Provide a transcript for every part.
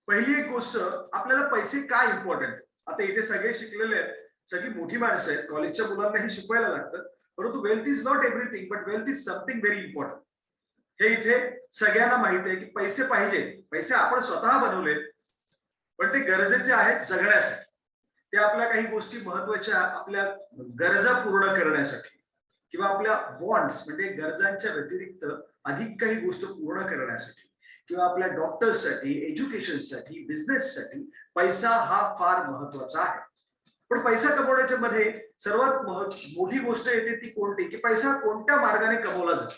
पहिली एक गोष्ट, आपल्याला पैसे का इम्पॉर्टंट. आता इथे सगळे शिकलेले आहेत, सगळी मोठी माणसं आहेत, कॉलेजच्या मुलांना हे शिकवायला लागतं. परंतु wealth is not everything, but wealth is something very important. हे इथे सगळ्यांना माहित आहे की पैसे पाहिजे. पैसे आपण स्वतः बनवले, पण ते गरजेचे आहेत जगण्यासाठी. ते आपल्या काही गोष्टी महत्वाच्या, आपल्या गरजा पूर्ण करण्यासाठी किंवा आपल्या वॉन्ट्स म्हणजे गरजांच्या व्यतिरिक्त अधिक काही गोष्ट पूर्ण करण्यासाठी किंवा आपल्या डॉक्टर्ससाठी, एज्युकेशनसाठी, बिझनेससाठी पैसा हा फार महत्वाचा आहे. पण पैसा कमवण्याच्या मध्ये सर्वात मोठी गोष्ट येते ती कोणती, की पैसा कोणत्या मार्गाने कमवला जातो.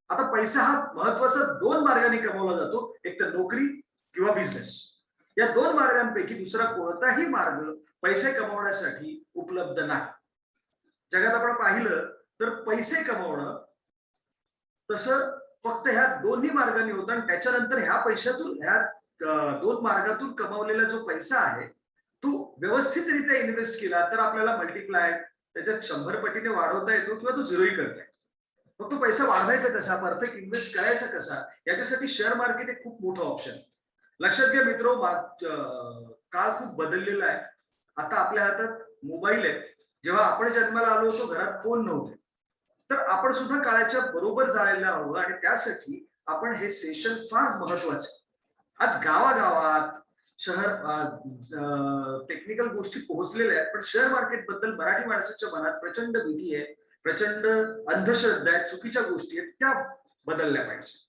आता पैसा हा महत्वाचा दोन मार्गाने कमवला जातो, एक तर नोकरी किंवा बिझनेस. या दोन मार्गांपैकी दुसरा कोणताही मार्ग पैसे कमवण्यासाठी उपलब्ध नाही. जगात आपण पाहिलं तर पैसे कमवणं तसं फक्त ह्या दोन्ही मार्गाने होतं आणि त्याच्यानंतर ह्या पैशातून ह्या दोन मार्गातून कमवलेला जो पैसा आहे तो व्यवस्थितरित्या इन्व्हेस्ट केला तर आपल्याला मल्टिप्लाय त्याच्यात 100 पटीने वाढवता येतो किंवा तो झिरोही करता येतो. मग तो पैसा वाढवायचा कसा, परफेक्ट इन्व्हेस्ट करायचा कसा, याच्यासाठी शेअर मार्केट एक खूप मोठं ऑप्शन. लक्षात घ्या मित्रो, काळ खूप बदललेला आहे. आता आपल्या हातात मोबाईल आहे. जेव्हा आपण जन्माला आलो होतो घरात फोन नव्हते. तर आपण सुद्धा काळाच्या बरोबर जायला हवं आणि त्यासाठी आपण हे सेशन फार महत्वाचं. आज गावागावात शहर टेक्निकल गोष्टी पोहोचलेल्या आहेत, पण शेअर मार्केट बद्दल मराठी माणसाच्या मनात प्रचंड भीती आहे, प्रचंड अंधश्रद्धा आहे, चुकीच्या गोष्टी आहेत, त्या बदलल्या पाहिजे.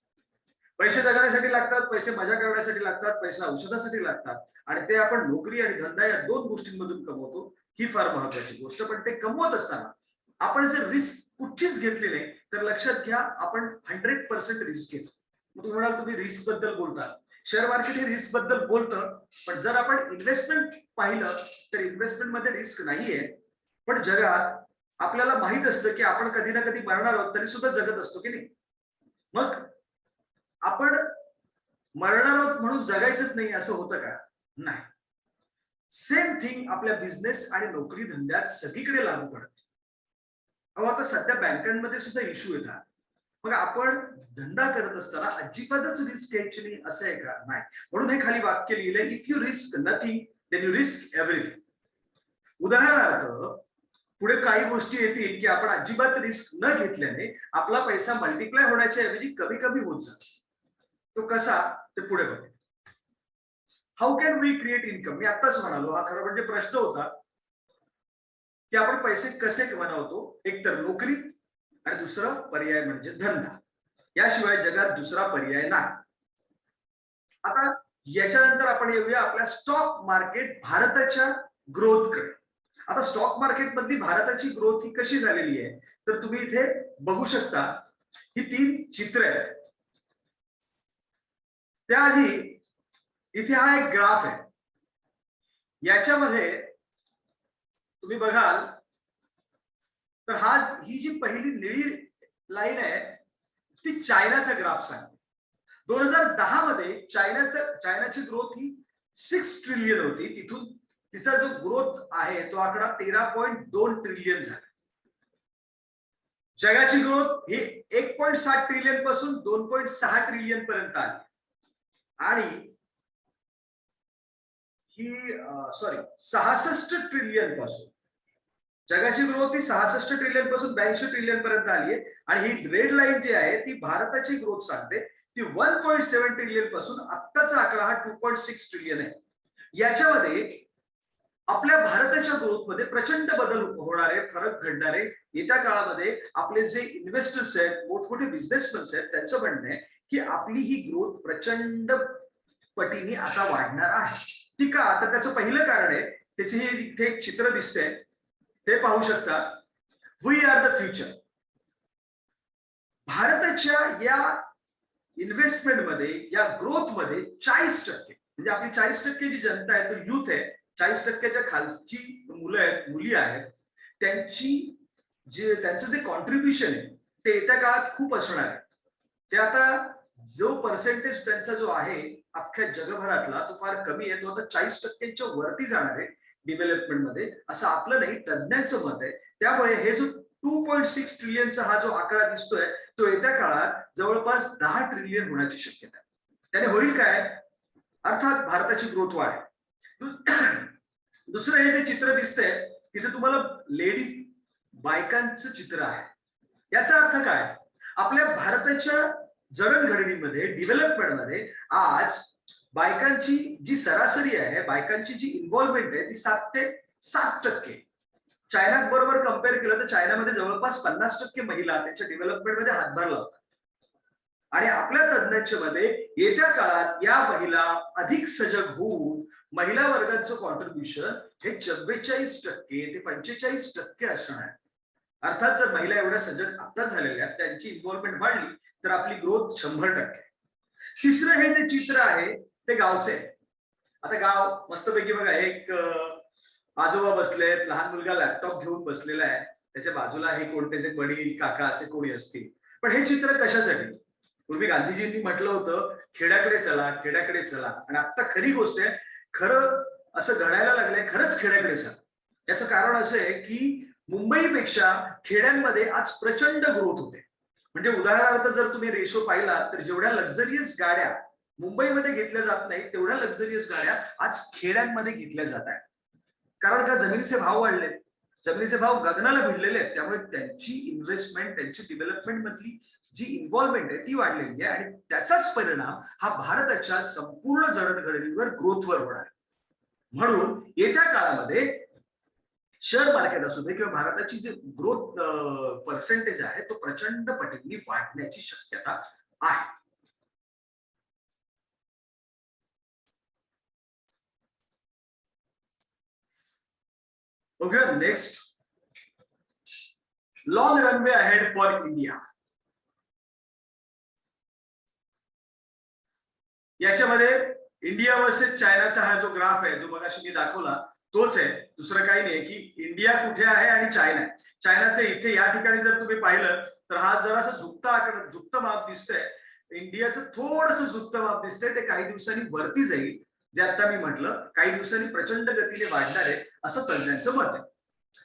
पैसे जगण्यासाठी लागतात, पैसे मजा करण्यासाठी लागतात, पैसा औषधासाठी लागतात आणि ते आपण नोकरी आणि धंदा या दोन गोष्टींमधून कमवतो. ही फार महत्वाची गोष्ट. पण ते कमवत असताना आपण जर रिस्क कुठचीच घेतली नाही तर लक्षात घ्या आपण 100% रिस्क घेतो. मग तुम्ही म्हणाल तुम्ही रिस्क बद्दल बोलता, शेअर मार्केट हे रिस्क बद्दल बोलतं, पण जर आपण इन्व्हेस्टमेंट पाहिलं तर इन्व्हेस्टमेंट मध्ये रिस्क नाहीये. पण जगात आपल्याला माहित असतं की आपण कधी ना कधी मरणार आहोत, तरी सुद्धा जगत असतो की नाही. मग आपण मरणार आहोत म्हणून जगायचंच नाही असं होतं का? नाही. सेम थिंग आपल्या बिझनेस आणि नोकरी धंद्यात सगळीकडे लागू पडते. अहो आता सध्या बँकांमध्ये सुद्धा इश्यू येतात. मग आपण धंदा करत असताना अजिबातच रिस्क घ्यायची नाही असं आहे का? नाही. म्हणून हे खाली वाक्य लिहिलंय, if you risk nothing then you risk everything. उदाहरणार्थ पुढे काही गोष्टी येतील की आपण अजिबात रिस्क न घेतल्याने आपला पैसा मल्टिप्लाय होण्याच्या ऐवजी कमी कमी होत जातो. तो कसा ते पुढे बघू. How can we create income. मी आताच म्हणालो, हा खरं म्हणजे प्रश्न होता की आपण पैसे कसे बनवतो. एक तर नोकरी आणि दुसरा पर्याय म्हणजे धंदा. याशिवाय जगात दुसरा पर्याय नाही. आता याच्यानंतर आपण येऊया आपल्या स्टॉक मार्केट भारताच्या ग्रोथकडे. आता स्टॉक मार्केट मधली भारताची ग्रोथ ही कशी झालेली आहे तर तुम्ही इथे बघू शकता. ही 3 चित्र आहेत. त्याआधी इथे हा एक ग्राफ आहे. याच्यामध्ये तुम्ही बघाल तर ही जी पहिली निळी लाईन आहे ती चायनाचा ग्राफ सांगते. 2010 मध्ये चायनाची ग्रोथ ही 6 ट्रिलियन होती. तिथून तिचा जो ग्रोथ आहे तो आकडा 13.2 ट्रिलियन झाला. जगाची ग्रोथ ही 1.7 ट्रिलियन पासून 2.6 ट्रिलियन पर्यंत आली आणि ही 66 ट्रिलियन पासून जगाची ग्रोथ ही 66 ट्रिलियन पासून 82 ट्रिलियन पर्यंत आली आहे. आणि ही रेड लाईन जी आहे ती भारताची ग्रोथ सांगते. ती 1.7 ट्रिलियन पासून आत्ताचा आकडा हा 2.6 ट्रिलियन आहे. याच्यामध्ये आपल्या भारताच्या ग्रोथ मध्ये प्रचंड बदल होणारे, फरक घडणारे येत्या काळामध्ये. आपले जे इन्व्हेस्टर्स आहेत, मोठमोठे बिझनेसमॅन्स आहेत, त्यांचं म्हणणं आहे की आपली ही ग्रोथ प्रचंड पटीने आता वाढणार आहे. ती का? तर त्याचं पहिलं कारण आहे, त्याचे हे इथे एक चित्र दिसतंय ते पाहू शकता. We are the future. भारताच्या या इन्व्हेस्टमेंट मध्ये, या ग्रोथ मध्ये 40% म्हणजे आपली 40% जी जनता आहे तो युथ आहे. 40%च्या खालची मुलं आहेत, मुली आहेत, त्यांचं जे कॉन्ट्रीब्युशन आहे ते येत्या काळात खूप असणार आहे. ते आता जो पर्सेंटेज त्यांचा जो आहे अख्ख्या जगभरातला तो फार कमी आहे. तो आता 40%च्या वरती जाणार आहे डेव्हलपमेंट मध्ये, असं आपलं नाही तज्ञांचं मत आहे. त्यामुळे हे जो 2.6 ट्रिलियनचा हा जो आकडा दिसतोय तो येत्या काळात जवळपास 10 ट्रिलियन होण्याची शक्यता आहे. त्याने होईल काय? अर्थात भारताची ग्रोथ वाढ आहे. दुसरं हे जे चित्र दिसतंय तिथे तुम्हाला लेडी बायकांचं चित्र आहे. याचा अर्थ काय? आपल्या भारताच्या जडणघडणीमध्ये डेव्हलपमेंटमध्ये आज बायकांची जी सरासरी आहे, बायकांची जी इन्व्हॉल्वमेंट आहे ती 7 ते 7%. चायना बरोबर कम्पेअर केलं तर चायनामध्ये जवळपास 50% महिला त्यांच्या डेव्हलपमेंटमध्ये हातभार लावतात. आणि आपल्या तज्ञांच्या मध्ये येत्या काळात या महिला अधिक सजग होऊन महिला वर्गाचं कॉन्ट्रीब्युशन हे 44% ते 45% असणार आहे. अर्थात जर महिला एवढ्या सजग आता झालेल्या त्यांची इन्व्हॉल्वमेंट वाढली तर आपली ग्रोथ 100%. तिसरं हे जे चित्र आहे ते गावचे आहे. आता गाव मस्तपैकी बघा, एक आजोबा बसलेत, लहान मुलगा लॅपटॉप घेऊन बसलेला आहे, त्याच्या बाजूला हे कोणते ते वडील काका असे कोणी असतील. पण हे चित्र कशासाठी? पूर्वी गांधीजींनी म्हटलं होतं खेड्याकडे चला, खेड्याकडे चला. आणि आता खरी गोष्ट आहे, खरं असं घडायला लागलंय, खरंच खेड्याकडे चला. याचं कारण असं आहे की मुंबईपेक्षा खेड्यांमध्ये आज प्रचंड ग्रोथ होते. म्हणजे उदाहरणार्थ जर तुम्ही रेशो पाहिला तर जेवढ्या लक्झरियस गाड्या मुंबईमध्ये घेतल्या जात नाही तेवढ्या लक्झरियस गाड्या आज खेड्यांमध्ये घेतल्या जात आहेत. कारण का? जमिनीचे भाव वाढले, जमिनीचे भाव गगनाला भिडलेले आहेत. त्यामुळे त्यांची इन्व्हेस्टमेंट, त्यांची डेव्हलपमेंट मधली जी इन्व्हॉल्वमेंट आहे ती वाढलेली आहे. आणि त्याचाच परिणाम हा भारताच्या संपूर्ण जडणघडणीवर, ग्रोथवर होणार आहे. म्हणून येत्या काळामध्ये शेअर मार्केट असू दे किंवा भारताची जी ग्रोथ पर्सेंटेज आहे तो प्रचंड पटीने वाढण्याची शक्यता आहे. Okay, next, long runway ahead for India. याच्यामध्ये इंडिया वर्सेस चायनाचा हा जो ग्राफ आहे जो मगाशी मी दाखवला तोच आहे, दुसरं काही नाही की इंडिया कुठे आहे आणि चायना. चायनाचं इथे या ठिकाणी जर तुम्ही पाहिलं तर हा जरासा झुकता आकडा, झुकतं माप दिसतंय. इंडियाचं थोडंसं झुकतं माप दिसतंय, ते काही दिवसांनी वरती जाईल. जे आता मी म्हटलं काही दिवसांनी प्रचंड गतीने वाढणार आहे असं तज्ञांचं मत आहे.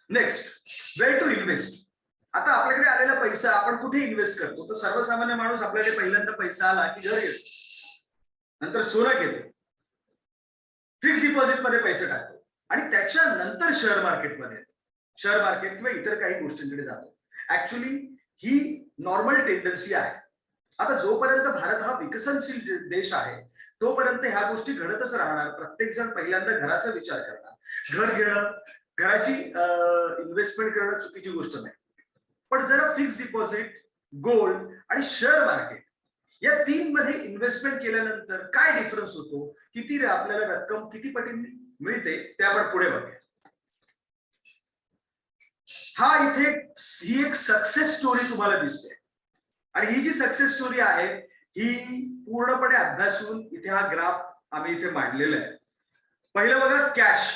Next, where to invest. आता आपल्याकडे आलेला पैसा आपण कुठे इन्व्हेस्ट करतो? तर सर्वसामान्य माणूस आपल्याकडे पहिल्यांदा पैसा आला की घर घेतो, नंतर सोनं घेतो, फिक्स डिपॉझिट मध्ये पैसे टाकतो आणि त्याच्यानंतर शेअर मार्केटमध्ये, शेअर मार्केट किंवा इतर काही गोष्टींकडे जातो. ऍक्च्युली ही नॉर्मल टेंडन्सी आहे. आता जोपर्यंत भारत हा विकसनशील देश आहे तोपर्यंत ह्या गोष्टी घडतच राहणार. प्रत्येक जण पहिल्यांदा घराचा विचार करणार. घर घेणं, घराची इन्व्हेस्टमेंट करणं चुकीची गोष्ट नाही. पण जरा फिक्स डिपॉझिट, गोल्ड आणि शेअर मार्केट या 3 मध्ये इन्व्हेस्टमेंट केल्यानंतर काय डिफरन्स होतो, किती आपल्याला रक्कम किती पटीने मिळते ते आपण पुढे बघूया. हा इथे ही एक सक्सेस स्टोरी तुम्हाला दिसते आणि ही जी सक्सेस स्टोरी आहे ही पूर्णपणे अभ्यासून इथे हा ग्राफ आम्ही इथे मांडलेला आहे. पहिलं बघा, कॅश.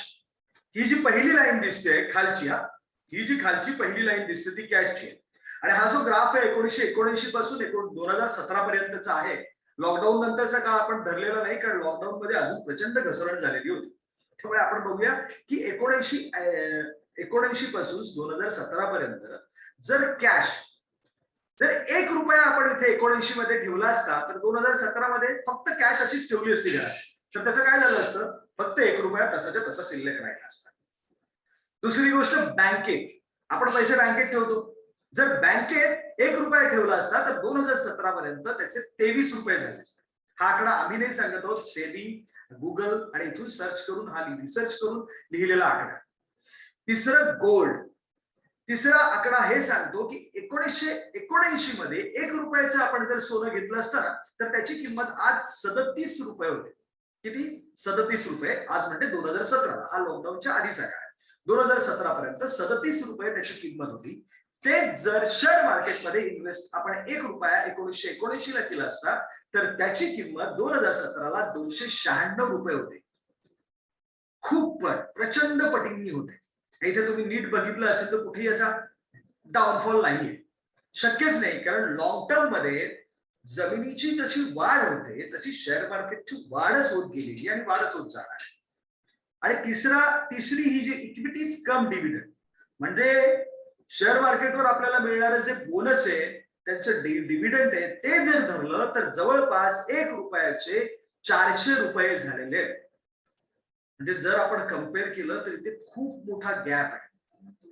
ही जी पहिली लाईन दिसते खालची, ही जी खालची पहिली लाईन दिसते ती कॅशची आहे. आणि हा जो ग्राफ आहे 1979 पासून 2017 पर्यंतचा आहे. लॉकडाऊन नंतरचा काळ आपण धरलेला नाही कारण लॉकडाऊन मध्ये अजून प्रचंड घसरण झालेली होती. त्यामुळे आपण बघूया की 1979 पासून 2017 पर्यंत जर कॅश, जर 1 रुपया आपण इथे 79 मध्ये ठेवला असता तर 2017 मध्ये फक्त कॅश अशीच ठेवली असती घरात, तर त्याचं काय झालं असतं? फक्त 1 रुपया तसाच्या तसा शिल्लक राहिला असता. दुसरी गोष्ट, बँकेत आपण पैसे बँकेत ठेवतो. जर बँकेत 1 रुपया ठेवला असता तर 2017 पर्यंत त्याचे 23 रुपये झाले असते. हा आकडा आम्ही नाही सांगत आहोत, सेबी, गुगल आणि इथून सर्च करून, हा रिसर्च करून लिहिलेला आकडा. तिसरं, गोल्ड. तिसरा आकडा हे सांगतो की 1979 मध्ये 1 रुपयाचं आपण जर सोनं घेतलं असतं ना तर त्याची किंमत आज 37 रुपये होते. किती? 37 रुपये. आज म्हणजे 2017, हा लॉकडाऊनच्या आधीचा काळ. 2017 पर्यंत 37 रुपये त्याची किंमत होती. ते जर शेअर मार्केटमध्ये इन्व्हेस्ट आपण 1 रुपया 1979 ला केला असता तर त्याची किंमत 2017 ला 296 रुपये होते. खूप प्रचंड पटींनी होते. इथे तुम्ही नीट बघितलं असेल तर कुठेही याचा डाऊनफॉल नाहीये, शक्यच नाही. कारण लॉंग टर्म मध्ये जमिनीची जशी वाढ होते तशी शेअर मार्केटची वाढच होत गेलेली आणि वाढच होत जाणार. आणि तिसरी ही जी इक्विटीज कम डिव्हिडंड, म्हणजे शेअर मार्केटवर आपल्याला मिळणारे जे बोनस आहे त्यांचं डिव्हिडंड आहे ते जर धरलं तर जवळपास 1 रुपयाचे 400 रुपये झालेले आहेत. म्हणजे जर आपण कम्पेअर केलं तर इथे खूप मोठा गॅप आहे.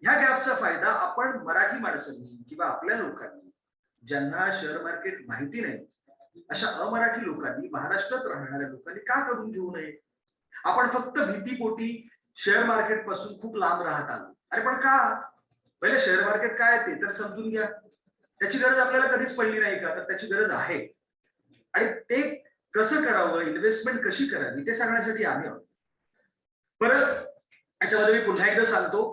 ह्या गॅपचा फायदा आपण मराठी माणसांनी किंवा आपल्या लोकांनी, ज्यांना शेअर मार्केट माहिती नाही, अशा अमराठी लोकांनी, महाराष्ट्रात राहणाऱ्या लोकांनी का करून घेऊ नये? आपण फक्त भीतीपोटी शेअर मार्केट पासून खूप लांब राहत आलो. अरे पण का? पहिले शेअर मार्केट काय ते तर समजून घ्या. त्याची गरज आपल्याला कधीच पडली नाही का? तर त्याची गरज आहे. आणि ते कसं करावं, इन्व्हेस्टमेंट कशी करावी ते सांगण्यासाठी आम्ही आहोत. परत याच्यामध्ये मी पुन्हा एकदा सांगतो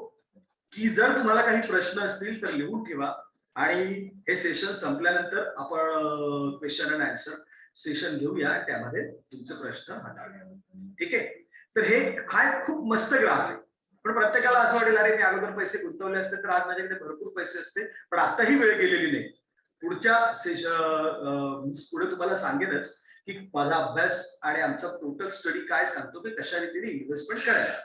की जर तुम्हाला काही प्रश्न असतील तर लिहून ठेवा आणि हे सेशन संपल्यानंतर आपण क्वेश्चन अँड आन्सर सेशन घेऊया, त्यामध्ये तुमचे प्रश्न हाताळूया. ठीक आहे. तर हा एक खूप मस्त ग्राफ आहे. पण प्रत्येकाला असं वाटेल अरे मी अगोदर पैसे गुंतवले असते तर आज माझ्याकडे भरपूर पैसे असते, पण आताही वेळ गेलेली नाही. पुढच्या सेशन पुढे तुम्हाला सांगेनच की माझा अभ्यास आणि आमचा टोटल स्टडी काय सांगतो की कशा रीतीने इन्व्हेस्टमेंट करायला.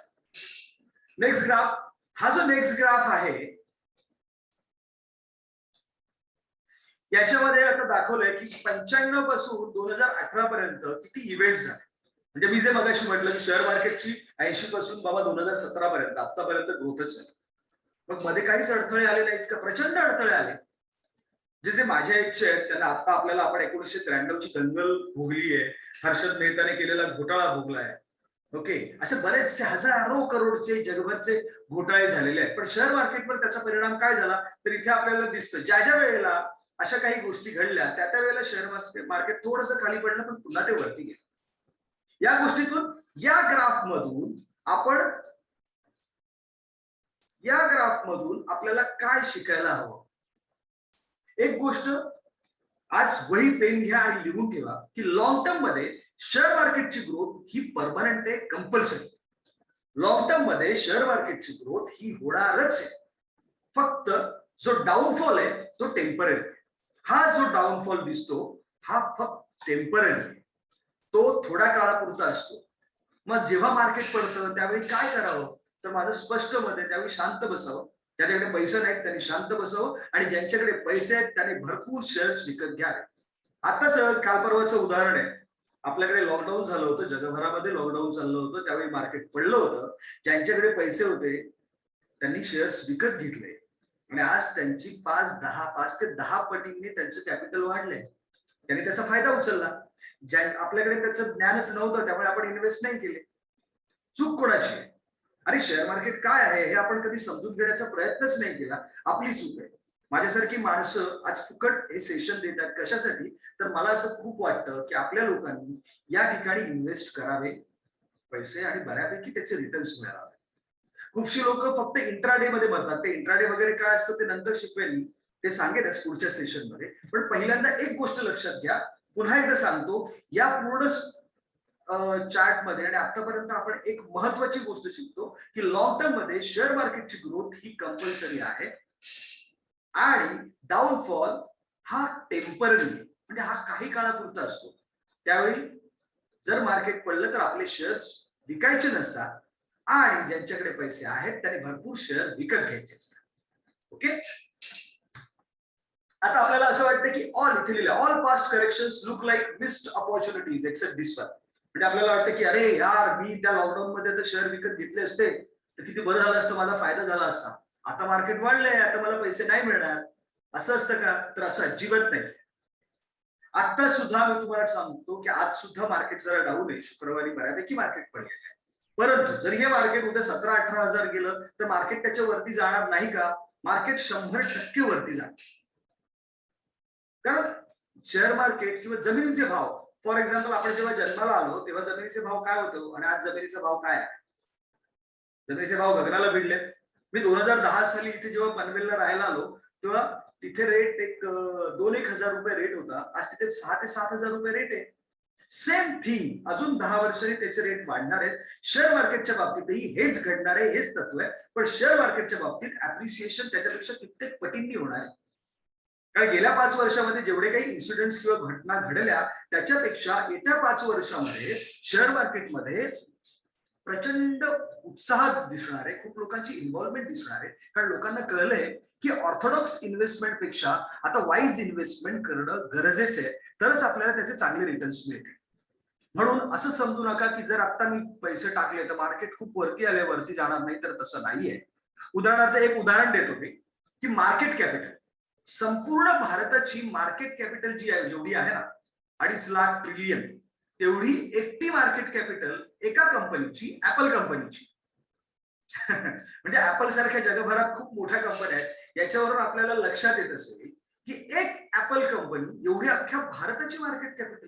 नेक्स्ट ग्राफ, हा जो नेक्स्ट ग्राफ आहे याच्यामध्ये आता दाखवलंय की 95 पासून 2018 पर्यंत किती इव्हेंट्स झाले. म्हणजे मी जे मगाशी म्हटलं की शेअर मार्केटची 80 पासून बाबा 2017 पर्यंत आतापर्यंत ग्रोथच आहे. मग मध्ये काहीच अडथळे आले नाहीत का? प्रचंड अडथळे आले. जे माझ्या इच्छे आहेत त्यांना आता आपल्याला आपण 1993 ची दंगल भोगली आहे, हर्षद मेहताने केलेला घोटाळा भोगलाय. ओके, असे बरेचसे हजारो करोडचे जगभरचे घोटाळे झालेले आहेत. पण शेअर मार्केटवर त्याचा परिणाम काय झाला तर इथे आपल्याला दिसतं ज्या ज्या वेळेला अशा काही गोष्टी घडल्या त्या त्या वेळेला शेअर मार्केट थोडंसं खाली पडलं पण पुन्हा ते वरती गेलं. या गोष्टीतून या ग्राफ मधून आपल्याला काय शिकायला हवं? एक गोष्ट आज वही पेन घ्या आणि लिहून ठेवा की लॉंग टर्म मध्ये शेअर मार्केटची ग्रोथ ही परमनंट आहे, कंपल्सरी. लॉंग टर्म मध्ये शेअर मार्केटची ग्रोथ ही होणारच आहे. फक्त जो डाऊनफॉल आहे तो टेम्पररी आहे. हा जो डाऊनफॉल दिसतो हा फक्त टेम्पररी आहे, तो थोड्या काळापुरता असतो. मग जेव्हा मार्केट पडतं त्यावेळी काय करावं तर माझं स्पष्ट मत आहे त्यावेळी शांत बसावं. ज्याच्याकडे पैसे नाहीत त्यांनी शांत बसावं आणि ज्यांच्याकडे पैसे आहेत त्यांनी भरपूर शेअर्स विकत घ्यावे. आताच काल परवाचं उदाहरण आहे. आपल्याकडे लॉकडाऊन झालं होतं, जगभरामध्ये लॉकडाऊन चाललं होतं, त्यावेळी मार्केट पडलं होतं. ज्यांच्याकडे पैसे होते त्यांनी शेअर्स विकत घेतले आणि आज त्यांची 5 ते 10 पटींनी त्यांचं कॅपिटल वाढलंय. त्यांनी त्याचा फायदा उचलला. आपल्याकडे त्याचं ज्ञानच नव्हतं त्यामुळे आपण इन्व्हेस्ट नाही केले. चूक कोणाची आहे? अरे शेअर मार्केट काय आहे हे आपण कधी समजून घेण्याचा प्रयत्नच नाही केला, आपली चूक आहे. माझ्यासारखी माणसं आज फुकट हे सेशन देतात कशासाठी तर मला असं खूप वाटतं की आपल्या लोकांनी या ठिकाणी इन्व्हेस्ट करावे पैसे आणि बऱ्यापैकी त्याचे रिटर्न्स मिळावे. खूपशी लोक फक्त इंट्राडे मध्ये म्हणतात. ते इंट्राडे वगैरे काय असतं ते नंतर शिकवेल मी, ते सांगेनच पुढच्या सेशन मध्ये. पण पहिल्यांदा एक गोष्ट लक्षात घ्या, पुन्हा एकदा सांगतो, या पूर्ण चार्ट मध्ये आणि आतापर्यंत आपण एक महत्वाची गोष्ट शिकतो की लॉंग टर्म मध्ये शेअर मार्केटची ग्रोथ ही कंपल्सरी आहे आणि डाऊनफॉल हा टेम्पररी म्हणजे हा काही काळापुरता असतो. त्यावेळी जर मार्केट पडलं तर आपले शेअर्स विकायचे नसतात आणि ज्यांच्याकडे पैसे आहेत त्यांनी भरपूर शेअर विकत घ्यायचे असतात. ओके, आता आपल्याला असं वाटतं की ऑल इथे लिहिलं all past corrections look like missed opportunities except this one. म्हणजे आपल्याला वाटतं की अरे यार मी त्या लॉकडाऊन मध्ये जर शेअर विकत घेतले असते तर किती बरं झालं असतं, माझा फायदा झाला असता. आता मार्केट वाढलंय, आता मला पैसे नाही मिळणार. असं असतं का? तर असं अजिबात नाही. आता सुद्धा मी तुम्हाला सांगतो की आज सुद्धा मार्केट जरा डाऊन आहे. शुक्रवारी बऱ्यापैकी मार्केट पडलेलं आहे. परंतु जर हे मार्केट उद्या 17-18 हजार गेलं तर मार्केट त्याच्या वरती जाणार नाही का? मार्केट 100% वरती जाणार. कारण शेअर मार्केट किंवा जमिनीचे भाव, फॉर एक्झाम्पल आपण जेव्हा जन्माला आलो तेव्हा जमिनीचे भाव काय होते आणि आज जमिनीचा भाव काय आहे? जमिनीचे भाव गगनाला भिडले. मी 2010 साली इथे जेव्हा पनवेलला राहायला आलो तेव्हा तिथे रेट एक 2-1 हजार रुपये रेट होता. आज तिथे 6 ते 7 हजार रुपये रेट आहे. सेम थिंग अजून 10 वर्षांनी त्याचे रेट वाढणार आहेत. शेअर मार्केटच्या बाबतीतही हेच घडणार आहे, हेच तत्व आहे. पण शेअर मार्केटच्या बाबतीत ऍप्रिसिएशन त्याच्यापेक्षा कित्येक पटींनी होणार आहे. कारण गेल्या 5 वर्षामध्ये जेवढे काही इन्सिडेंट्स किंवा घटना घडल्या त्याच्यापेक्षा येत्या 5 वर्षामध्ये शेअर मार्केटमध्ये प्रचंड उत्साह दिसणार आहे. खूप लोकांची इन्व्हॉल्वमेंट दिसणार आहे. कारण लोकांना कळलंय की ऑर्थोडॉक्स इन्व्हेस्टमेंट पेक्षा आता वाईज इन्व्हेस्टमेंट करणं गरजेचं आहे, तरच आपल्याला त्याचे चांगले रिटर्न्स मिळतील. म्हणून असं समजू नका की जर आता मी पैसे टाकले तर मार्केट खूप वरती आले, वरती जाणार नाही, तर तसं नाहीये. उदाहरणार्थ एक उदाहरण देतो मी की मार्केट कॅपिटल, संपूर्ण भारताची मार्केट कॅपिटल जी आहे, जेवढी आहे ना 2.5 लाख ट्रिलियन, तेवढी एकटी मार्केट कॅपिटल एका कंपनीची, ऍपल कंपनीची. म्हणजे ऍपल सारख्या जगभरात खूप मोठ्या कंपन्या आहेत. याच्यावरून आपल्याला लक्षात येत असेल की एक ऍपल कंपनी एवढी अख्ख्या भारताची मार्केट कॅपिटल.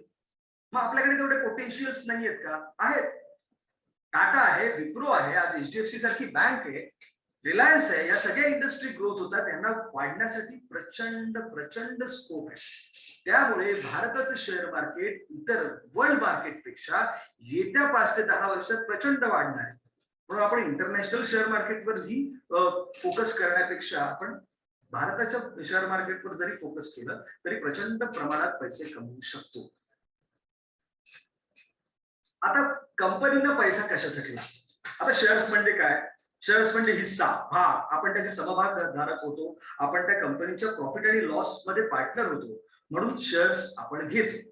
मग आपल्याकडे तेवढे पोटेन्शियल्स नाही आहेत का? आहेत. टाटा आहे, विप्रो आहे, आज एचडीएफसी सारखी बँक आहे, रिलायन्स आहे, या सगळ्या इंडस्ट्री ग्रोथ होतात, त्यांना वाढण्यासाठी प्रचंड प्रचंड स्कोप आहे. त्यामुळे भारताचं शेअर मार्केट इतर वर्ल्ड मार्केटपेक्षा येत्या 5 ते 10 वर्षात प्रचंड वाढणार आहे. म्हणून आपण इंटरनॅशनल शेअर मार्केटवर ही फोकस करण्यापेक्षा आपण भारताच्या शेअर मार्केटवर जरी फोकस केलं तरी प्रचंड प्रमाणात पैसे कमवू शकतो. आता कंपनीनं पैसा कशासाठी लागतो? आता शेअर्स म्हणजे काय? शेअर्स म्हणजे हिस्सा, भाग. आपण त्याचे समभाग धारक होतो, आपण त्या कंपनीच्या प्रॉफिट आणि लॉस मध्ये पार्टनर होतो, म्हणून शेअर्स आपण घेतो.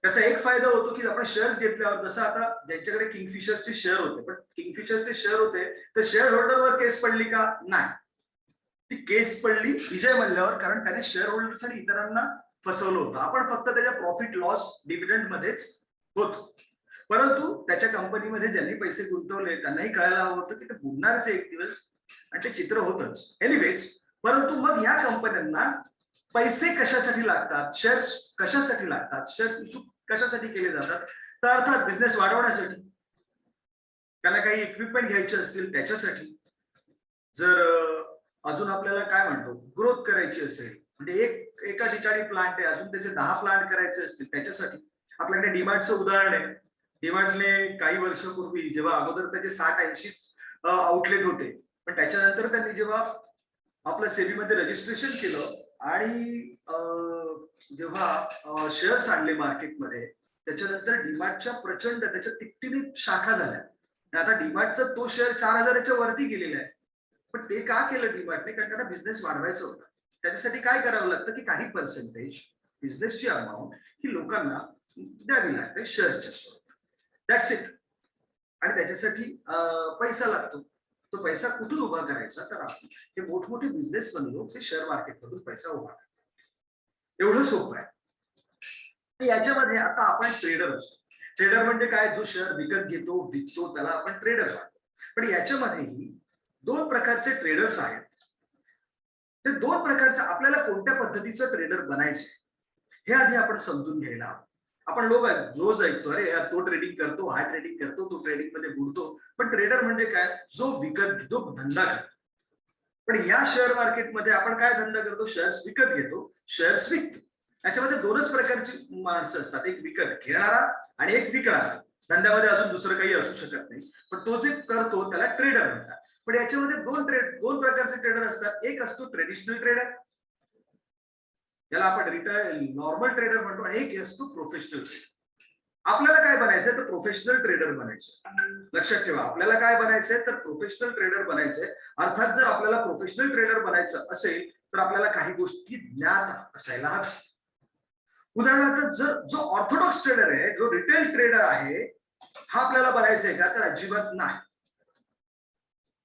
त्याचा एक फायदा होतो की आपण शेअर्स घेतल्यावर, जसं आता ज्यांच्याकडे किंगफिशरचे शेअर होते, पण किंगफिशरचे शेअर होते तर शेअर होल्डरवर केस पडली का? नाही. ती केस पडली विजय मल्ल्यावर, कारण त्याने शेअर होल्डर्स आणि इतरांना फसवलं होतं. आपण फक्त त्याच्या प्रॉफिट लॉस डिव्हिडंड मध्येच होतो. परंतु त्याच्या कंपनीमध्ये ज्यांनी पैसे गुंतवले त्यांनाही कळायला हवं होतं की ते बुडणारच एक दिवस, आणि ते चित्र होतच एनिवेज. परंतु मग ह्या कंपन्यांना पैसे कशासाठी लागतात, शेअर्स कशासाठी लागतात, शेअर्स इश्यू कशासाठी केले जातात? तर अर्थात बिझनेस वाढवण्यासाठी, त्यांना काही इक्विपमेंट घ्यायचे असतील त्याच्यासाठी, जर अजून आपल्याला काय म्हणतो ग्रोथ करायची असेल, म्हणजे एका ठिकाणी प्लांट आहे, अजून त्याचे 10 प्लांट करायचे असतील त्याच्यासाठी. आपल्याकडे डीमार्टचं उदाहरण आहे. डीमार्टने काही वर्षापूर्वी, जेव्हा अगोदर त्याचे 60-80 आउटलेट होते, पण त्याच्यानंतर त्यांनी जेव्हा आपलं सेबीमध्ये रजिस्ट्रेशन केलं आणि जेव्हा शेअर्स आणले मार्केटमध्ये, त्याच्यानंतर डीमार्टच्या प्रचंड त्याच्या तिकटिनी शाखा झाल्या. आता डीमार्टचा तो शेअर 4,000च्या वरती गेलेला आहे. पण ते का केलं डीमार्टने? कारण त्यांना बिझनेस वाढवायचा होता. त्याच्यासाठी काय करावं लागतं की काही पर्सेंटेज बिझनेसची अमाऊंट ही लोकांना द्यावी लागते शेअर्सच्या स्वरूपात. That's it. आणि त्याच्यासाठी पैसा लागतो. तो पैसा कुठून उभा करायचा? तर आपण हे मोठमोठे बिझनेसमन लोक हे शेअर मार्केटमधून पैसा उभा करतात. एवढं सोपं आहे. याच्यामध्ये आता आपण ट्रेडर असतो. ट्रेडर म्हणजे काय? जो शेअर विकत घेतो, विकतो, त्याला आपण ट्रेडर म्हणतो. पण याच्यामध्येही 2 प्रकारचे ट्रेडर्स आहेत. ते 2 प्रकारचे, आपल्याला कोणत्या पद्धतीचं ट्रेडर बनायचे हे आधी आपण समजून घ्यायला हवं. आपण लोक रोज ऐकतो, अरे यार तो ट्रेडिंग करतो, हा ट्रेडिंग करतो, तो ट्रेडिंग मध्ये बुडतो. पण ट्रेडर म्हणजे काय? जो विकत घेतो, धंदा करतो. पण या शेअर मार्केटमध्ये आपण काय धंदा करतो? शेअर्स विकत घेतो, शेअर्स विकतो. याच्यामध्ये 2च प्रकारची माणसं असतात, एक विकत घेणारा आणि एक विकणारा. धंद्यामध्ये अजून दुसरं काही असू शकत नाही, पण तो जे करतो त्याला ट्रेडर म्हणतात. पण याच्यामध्ये 2 प्रकारचे ट्रेडर असतात. एक असतो ट्रेडिशनल ट्रेडर, याला आपण रिटेल नॉर्मल ट्रेडर म्हणतो, आणि एक असतो प्रोफेशनल ट्रेडर. आपल्याला काय बनायचंय? तर प्रोफेशनल ट्रेडर बनायचं. लक्षात ठेवा, आपल्याला काय बनायचंय? तर प्रोफेशनल ट्रेडर बनायचंय. अर्थात जर आपल्याला प्रोफेशनल ट्रेडर बनायचं असेल तर आपल्याला काही गोष्टी ज्ञात असायला हव्या. उदाहरणार्थ, जर जो ऑर्थोडॉक्स ट्रेडर आहे, जो रिटेल ट्रेडर आहे, हा आपल्याला बनायचा आहे का? तर अजिबात नाही.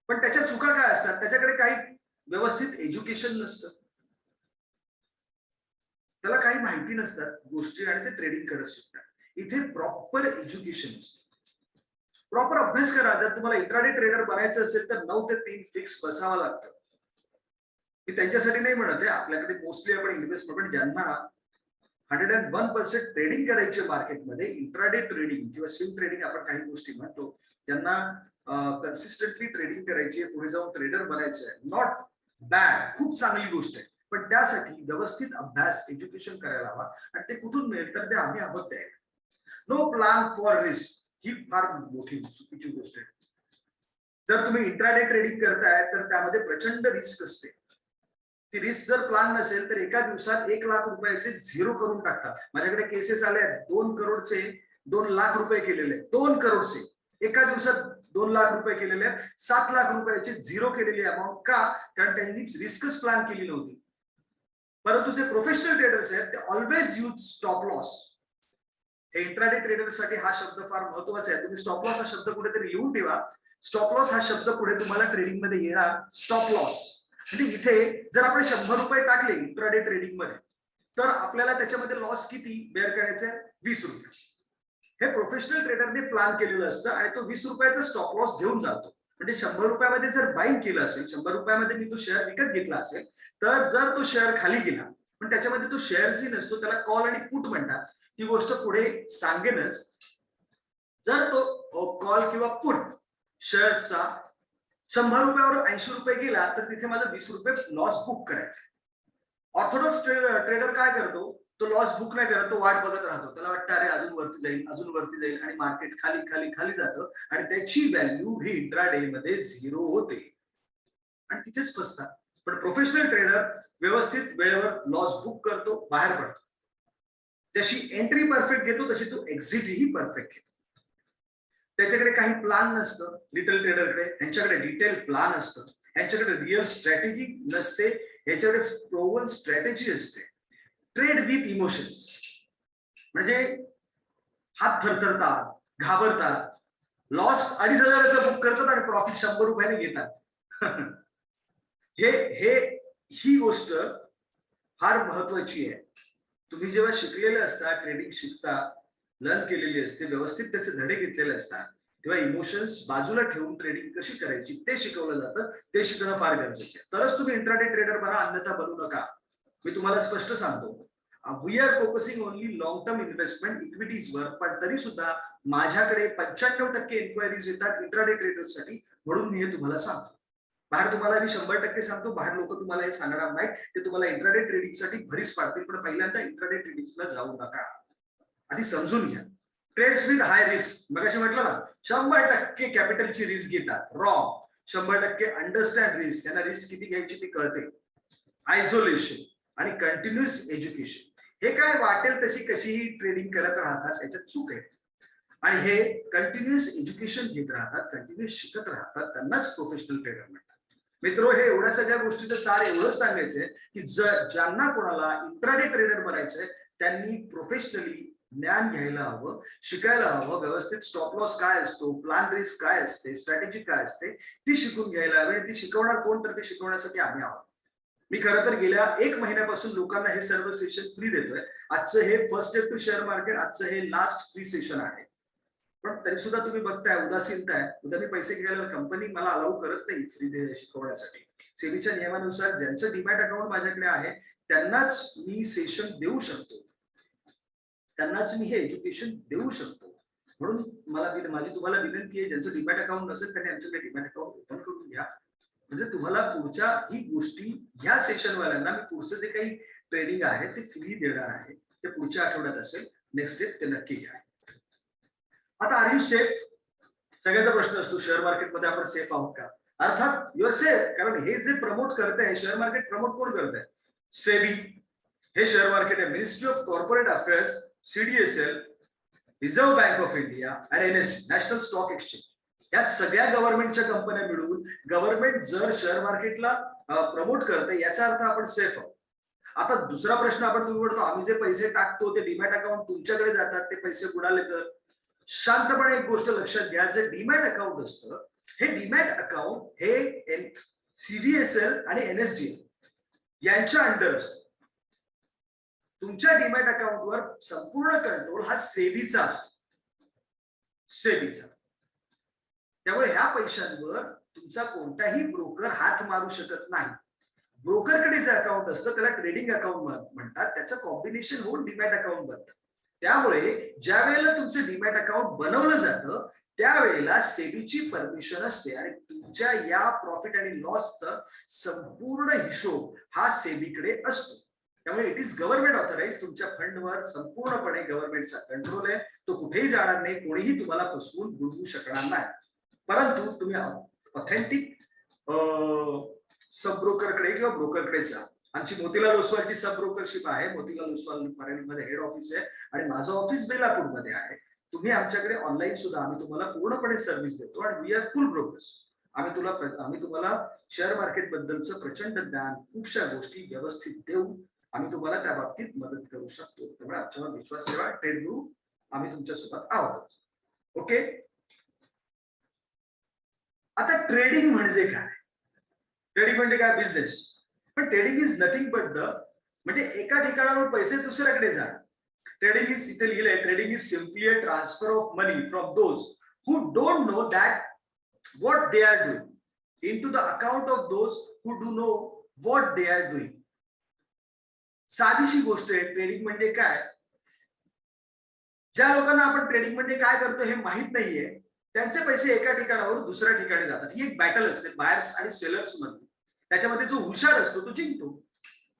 पण त्याच्या चुका काय असतात? त्याच्याकडे काही व्यवस्थित एज्युकेशन नसतं, त्याला काही माहिती नसतात गोष्टी, आणि ते ट्रेडिंग करत सुटतात. इथे प्रॉपर एज्युकेशन असतं, प्रॉपर अभ्यास करा. जर तुम्हाला इंट्राडे ट्रेडर बनायचं असेल तर 9 ते 3 फिक्स बसावं लागतं. मी त्यांच्यासाठी नाही म्हणत आहे, आपल्याकडे मोस्टली आपण इन्व्हेस्टमेंट, ज्यांना 101% ट्रेडिंग करायची मार्केटमध्ये, इंट्राडे ट्रेडिंग किंवा स्विंग ट्रेडिंग आपण काही गोष्टी म्हणतो, त्यांना कन्सिस्टंटली ट्रेडिंग करायची आहे, पुढे जाऊन ट्रेडर बनायचं आहे. नॉट बॅड, खूप चांगली गोष्ट आहे. पण त्यासाठी व्यवस्थित अभ्यास, एज्युकेशन करायला हवा. आणि ते कुठून मिळेल? तर ते आम्ही आहोत द्यायला. नो प्लॅन फॉर रिस्क ही फार मोठी चुकीची गोष्ट आहे. जर तुम्ही इंट्राडे ट्रेडिंग करताय तर त्यामध्ये प्रचंड रिस्क असते. ती रिस्क जर प्लॅन नसेल तर एका दिवसात 1 लाख रुपयाचे झिरो करून टाकतात. माझ्याकडे केसेस आले आहेत, 2 करोडचे 2 लाख रुपये केलेले आहेत. 2 करोडचे एका दिवसात 2 लाख रुपये केलेले आहेत. 7 लाख रुपयाचे झिरो केलेली अमाऊंट. का? कारण त्यांनी रिस्कच प्लॅन केली नव्हती. परंतु जे प्रोफेशनल ट्रेडर्स आहेत ते ऑलवेज यूज स्टॉप लॉस. हे इंट्राडे ट्रेडरसाठी हा शब्द फार महत्वाचा आहे. तुम्ही स्टॉप लॉस हा शब्द कुठेतरी लिहून ठेवा. स्टॉप लॉस हा शब्द पुढे तुम्हाला ट्रेडिंग मध्ये येणार. स्टॉप लॉस म्हणजे इथे जर आपण 100 रुपये टाकले इंट्राडे ट्रेडिंग मध्ये, तर आपल्याला त्याच्यामध्ये लॉस किती बेअर करायचे? 20 रुपये. हे प्रोफेशनल ट्रेडरने प्लॅन केलेलं असतं आणि तो 20 रुपयाचा स्टॉप लॉस घेऊन जातो. म्हणजे 100 रुपयामध्ये जर बाईंग केलं असेल, 100 रुपयामध्ये मी तो शेअर विकत घेतला असेल, तर जर तो शेअर खाली गेला, पण त्याच्यामध्ये तो शेअरही नसतो, त्याला कॉल आणि पुट म्हणतात, ती गोष्ट पुढे सांगेनच. जर तो कॉल किंवा पुट शेअरचा 100 रुपयावर 80 रुपये गेला, तर तिथे मला 20 रुपये लॉस बुक करायचे. ऑर्थोडॉक्स ट्रेडर काय करतो? तो लॉस बुक नाही करत, तो वाट बघत राहतो. त्याला वाटतं अरे अजून वरती जाईल, अजून वरती जाईल, आणि मार्केट खाली खाली खाली जातं आणि त्याची व्हॅल्यू ही इंट्राडे मध्ये 0 होते आणि तिथेच फसतात. पण प्रोफेशनल ट्रेडर व्यवस्थित वेळेवर लॉस बुक करतो, बाहेर पडतो. जशी एंट्री परफेक्ट घेतो तशी तो एक्झिटही परफेक्ट घेतो. त्याच्याकडे काही प्लान नसतं लिटल ट्रेडरकडे, त्यांच्याकडे डिटेल प्लान असतं. यांच्याकडे रिअल स्ट्रॅटेजी नसते, याच्याकडे प्रोवन स्ट्रॅटेजी असते. ट्रेड विथ इमोशन्स म्हणजे हात थरथरतात, घाबरतात, लॉस 2,500 बुक करतात आणि प्रॉफिट 100 रुपयाने घेतात. ही गोष्ट फार महत्वाची आहे. तुम्ही जेव्हा शिकलेले असता, ट्रेडिंग शिकता, लर्न केलेली असते, व्यवस्थित त्याचे धडे घेतलेले असतात, तेव्हा इमोशन्स बाजूला ठेवून ट्रेडिंग कशी करायची ते शिकवलं जातं. ते शिकणं फार गरजेचं आहे. तरच तुम्ही इंट्राडे ट्रेडर बना, अन्यथा बनू नका. मी तुम्हाला स्पष्ट सांगतो, we are focusing only long term investment इक्विटीजवर, पण तरी सुद्धा माझ्याकडे 95% इन्क्वायरीज येतात इंट्राडे ट्रेडर्ससाठी, म्हणून मी हे तुम्हाला सांगतो. बाहेर तुम्हाला मी 100% सांगतो, बाहेर लोक तुम्हाला हे सांगणार नाहीत, ते तुम्हाला इंट्राडे ट्रेडिंगसाठी भरीस पाडतील, पण पहिल्यांदा इंट्राडे ट्रेडिंगला जाऊ नका. आधी समजून घ्या. ट्रेड्स विथ हाय रिस्क, मगाशी म्हटलं ना, 100% कॅपिटलची रिस्क घेतात. रॉंग. 100% अंडरस्टँड रिस्क, त्यांना रिस्क किती घ्यायची ती कळते. आयसोलेशन आणि कंटिन्युअस एज्युकेशन, हे काय वाटेल तशी कशीही ट्रेडिंग करत राहतात, त्याच्यात चूक आहे. आणि हे कंटिन्युअस एज्युकेशन घेत राहतात, कंटिन्युअस शिकत राहतात, त्यांनाच प्रोफेशनल ट्रेडर म्हणतात. मित्र, हे एवढ्या सगळ्या गोष्टीचं सार एवढंच सांगायचंय की ज्यांना कोणाला इंट्राडे ट्रेडर बनायचंय त्यांनी प्रोफेशनली ज्ञान घ्यायला हवं, शिकायला हवं. व्यवस्थित स्टॉप लॉस काय असतो, प्लॅन रिस्क काय असते, स्ट्रॅटेजी काय असते, ती शिकून घ्यायला हवी. ती शिकवणार कोण? तर ते शिकवण्यासाठी आम्ही आहोत. मी खरं तर गेल्या 1 महिन्यापासून लोकांना हे सर्व सेशन फ्री देतोय. आजचं हे first step to share market, आजचं हे लास्ट फ्री सेशन आहे. पण तरी सुद्धा तुम्ही बघताय उदासीनता आहे. उद्या मी पैसे घ्यायला कंपनी मला अलाउ करत नाही फ्री शिकवण्यासाठी. सेबीच्या नियमानुसार ज्यांचं डीमॅट अकाउंट माझ्याकडे आहे त्यांनाच मी सेशन देऊ शकतो, त्यांनाच मी हे एज्युकेशन देऊ शकतो. म्हणून माझी तुम्हाला विनंती आहे, ज्यांचं डीमॅट अकाउंट नसेल त्यांनी आमच्याकडे डीमॅट अकाउंट ओपन करून घ्या. म्हणजे तुम्हाला पुढच्या ही गोष्टी, ह्या सेशनवाल्यांना मी पुढचं जे काही ट्रेनिंग आहे ते फ्री देणार आहे. ते पुढच्या आठवड्यात असेल. नेक्स्ट डे ते नक्की घ्या. आता आर यू सेफ? सगळ्याचा प्रश्न असतो, शेअर मार्केटमध्ये आपण सेफ आहोत का? अर्थात युअर सेफ, कारण हे जे प्रमोट करते शेअर मार्केट, प्रमोट कोण करते? सेबी. हे शेअर मार्केट आहे. Ministry of corporate affairs, CDSL, reserve bank of India आणि एनएसई, नॅशनल स्टॉक एक्सचेंज, या सगळ्या गव्हर्नमेंटच्या कंपन्या मिळून गव्हर्नमेंट जर शेअर मार्केटला प्रमोट करते, याचा अर्थ आपण सेफ आहोत. आता दुसरा प्रश्न आपण तुम्ही म्हणतो, आम्ही जे पैसे टाकतो ते डीमॅट अकाउंट तुमच्याकडे जातात, ते पैसे बुडाले तर? शांतपणे एक गोष्ट लक्षात घ्या, जे डीमॅट अकाउंट असतं, हे डीमॅट अकाउंट हे सीडीएसएल आणि एनएसडीएल यांच्या अंडर असतं. तुमच्या डीमॅट अकाउंटवर संपूर्ण कंट्रोल हा सेबीचा असतो, सेबीचा. त्यामुळे ह्या पैशांवर तुमचा कोणताही ब्रोकर हात मारू शकत नाही. ब्रोकरकडे जे अकाउंट असतं त्याला ट्रेडिंग अकाउंट म्हणतात, त्याचं कॉम्बिनेशन होऊन डीमॅट अकाउंट बनतं. त्यामुळे ज्या वेळेला तुमचं डीमॅट अकाउंट बनवलं जातं त्यावेळेला सेबीची परमिशन असते आणि तुमच्या या प्रॉफिट आणि लॉसचा संपूर्ण हिशोब हा सेबीकडे असतो. त्यामुळे इट इज गव्हर्नमेंट ऑथराइज. तुमच्या फंडवर संपूर्णपणे गव्हर्नमेंटचा कंट्रोल आहे. तो कुठेही जाणार नाही, कोणीही तुम्हाला फसवून बुडवू शकणार नाही. परंतु तुम्ही ऑथेंटिक सब ब्रोकरकडे किंवा ब्रोकरकडे जा. आमची मोतीलाल ओसवालची सब ब्रोकरशिप आहे. मोतीलाल ओसवाल मध्ये हेड ऑफिस आहे आणि माझं ऑफिस बेलापूरमध्ये आहे. तुम्ही आमच्याकडे ऑनलाईन सुद्धा आम्ही तुम्हाला पूर्णपणे सर्व्हिस देतो आणि वी आर फुल ब्रोकर्स. आम्ही तुम्हाला शेअर मार्केट बद्दलचं प्रचंड ज्ञान, खूपशा गोष्टी व्यवस्थित देऊ. आम्ही तुम्हाला त्या बाबतीत मदत करू शकतो. त्यामुळे आमच्यावर विश्वास ठेवा. ट्रेड गुरु आम्ही तुमच्यासोबत आहोत. ओके. आता ट्रेडिंग म्हणजे काय? ट्रेडिंग म्हणजे काय? बिझनेस. पण trading is nothing but the, म्हणजे एका ठिकाणावर पैसे दुसऱ्याकडे जा. ट्रेडिंग इज, इथे लिहिलंय, trading is simply a transfer of money from those who don't know that what they are doing into the account of those who do know what they are doing. साधीशी गोष्ट आहे. Trading म्हणजे काय? ज्या लोकांना आपण ट्रेडिंग म्हणजे काय करतो हे माहित नाहीये, त्यांचे पैसे एका ठिकाणावर दुसऱ्या ठिकाणी जातात. ही एक बॅटल असते बायर्स आणि सेलर्स मध्ये. त्याच्यामध्ये जो हुशार असतो तो जिंकतो.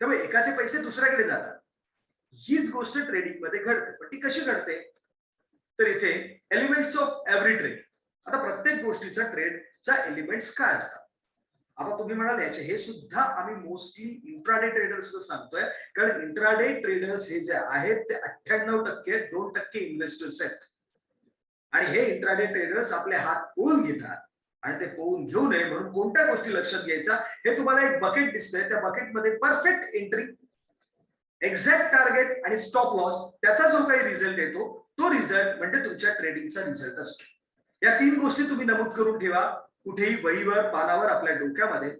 त्यामुळे एकाचे पैसे दुसऱ्याकडे जातात. हीच गोष्ट ट्रेडिंग मध्ये घडते. पण ती कशी घडते? तर इथे एलिमेंट्स ऑफ एव्हरी ट्रेड. आता प्रत्येक गोष्टीचा ट्रेडचा एलिमेंट्स काय असतात? आता तुम्ही म्हणाल याचे हे सुद्धा आम्ही मोस्टली इंट्राडे ट्रेडर्स सांगतोय, कारण इंट्राडे ट्रेडर्स हे जे आहेत ते 98%, 2% इन्व्हेस्टर्स आहेत. आणि हे इंट्राडे ट्रेडर्स आपले हात पोळून घेतात. आणि ते पोळून घेऊ नये म्हणून कोणत्या गोष्टी लक्षात घ्यायचा? हे तुम्हाला एक बकेट दिसतंय. त्या बकेटमध्ये परफेक्ट एंट्री, एक्झॅक्ट टार्गेट आणि स्टॉप लॉस, त्याचा जो काही रिझल्ट येतो तो रिझल्ट म्हणजे तुमच्या ट्रेडिंगचा रिझल्ट असतो. या 3 गोष्टी तुम्ही नमूद करून ठेवा कुठेही, वहीवर, पानावर, आपल्या डोक्यामध्ये.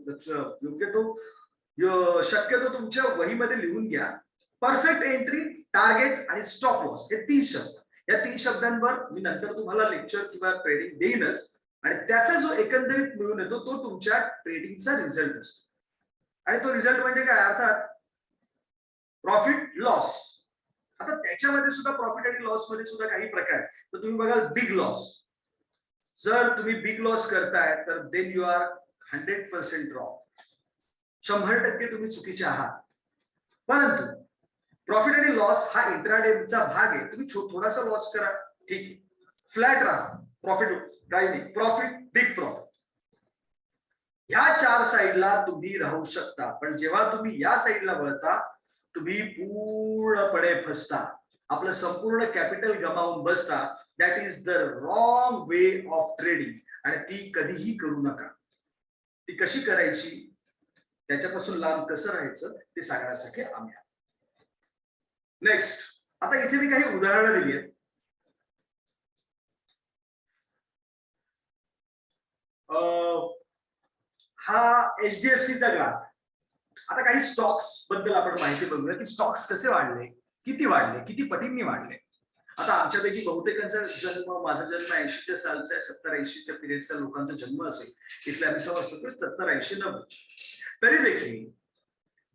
शक्यतो तुमच्या वहीमध्ये लिहून घ्या. परफेक्ट एंट्री, टार्गेट आणि स्टॉप लॉस, हे 3 शब्द. या 3 शब्दांवर मी नंतर तुम्हाला लेक्चर किंवा ट्रेडिंग देईनच. आणि त्याचा जो एकंदरीत मिळून येतो तो तुमच्या ट्रेडिंगचा रिझल्ट असतो. आणि तो रिझल्ट म्हणजे काय? अर्थात प्रॉफिट लॉस. आता त्याच्यामध्ये सुद्धा प्रॉफिट आणि लॉस मध्ये सुद्धा काही प्रकार. तर तुम्ही बघाल बिग लॉस. जर तुम्ही बिग लॉस करताय तर देन यू आर 100% रॉंग. 100% तुम्ही चुकीचे आहात. परंतु प्रॉफिट आणि लॉस हा इंट्राडेचा भाग आहे. तुम्ही थोडासा लॉस करा, ठीक आहे, फ्लॅट राहा, प्रॉफिट काही नाही, प्रॉफिट, बिग प्रॉफिट, ह्या 4 साईडला तुम्ही राहू शकता. पण जेव्हा तुम्ही या साईडला वळता तुम्ही पूर्णपणे फसता. आपलं संपूर्ण कॅपिटल गमावून बसता. That is the wrong way of trading. आणि ती कधीही करू नका. ती कशी करायची, त्याच्यापासून लांब कसं राहायचं ते सांगण्यासाठी आम्ही आहोत. नेक्स्ट, आता इथे मी काही उदाहरणं दिली आहेत. हा एचडीएफसीचा ग्राफ. आता काही स्टॉक्स बद्दल आपण माहिती बघूया की स्टॉक्स कसे वाढले, किती वाढले, किती पटींनी वाढले. आता आमच्यापैकी बहुतेकांचा जन्म, माझा जन्म 80च्या सालचा आहे, 70-80च्या पिरियडचा लोकांचा जन्म असेल. इथले आम्ही समजतो की 70, 80, 90. तरी देखील